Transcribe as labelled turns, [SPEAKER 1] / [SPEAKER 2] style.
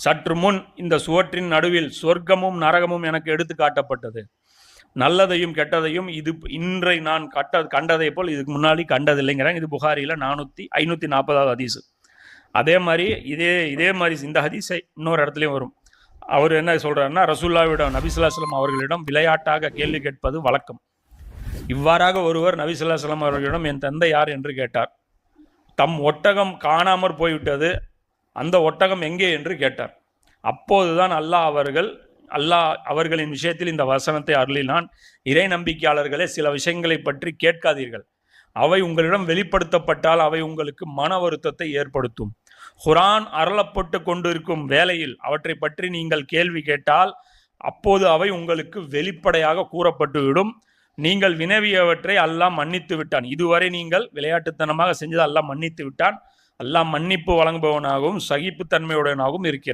[SPEAKER 1] சற்று முன் இந்த சுவற்றின் நடுவில் சொர்க்கமும் நரகமும் எனக்கு எடுத்து காட்டப்பட்டது. நல்லதையும் கெட்டதையும் இது இன்றை நான் கண்டதை போல் இதுக்கு முன்னாடி கண்டதில்லைங்கிறாங்க. இது புகாரியில் 540வது ஹதீஸ். அதே மாதிரி இதே மாதிரி இந்த ஹதீஸை இன்னொரு இடத்துலையும் வரும். அவர் என்ன சொல்றாருன்னா, ரசூலுல்லாஹ்விடம் நபி ஸல்லல்லாஹு அலைஹி வஸல்லம் அவர்களிடம் விளையாட்டாக கேள்வி கேட்பது வழக்கம். இவ்வாறாக ஒருவர் நபி ஸல்லல்லாஹு அலைஹி வஸல்லம் அவர்களிடம் என் தந்தை யார் என்று கேட்டார். தம் ஒட்டகம் காணாமற் போய்விட்டது, அந்த ஒட்டகம் எங்கே என்று கேட்டார். அப்போதுதான் அல்லாஹ் அவர்களின் விஷயத்தில் இந்த வசனத்தை அருளினான். இறை நம்பிக்கையாளர்களே, சில விஷயங்களை பற்றி கேட்காதீர்கள். அவை உங்களிடம் வெளிப்படுத்தப்பட்டால் அவை உங்களுக்கு மன வருத்தத்தை ஏற்படுத்தும். குர்ஆன் அருளப்பட்டு கொண்டிருக்கும் வேளையில் அவற்றை பற்றி நீங்கள் கேள்வி கேட்டால் அப்போது அவை உங்களுக்கு வெளிப்படையாக கூறப்பட்டுவிடும். நீங்கள் வினவியவற்றை அல்லாஹ் மன்னித்து விட்டான். இதுவரை நீங்கள் விளையாட்டுத்தனமாக செஞ்சது அல்லாஹ் மன்னித்து விட்டான். அல்லாஹ் மன்னிப்பு வழங்குபவனாகவும் சகிப்புத்தன்மையுடனாகவும் இருக்கிறான்.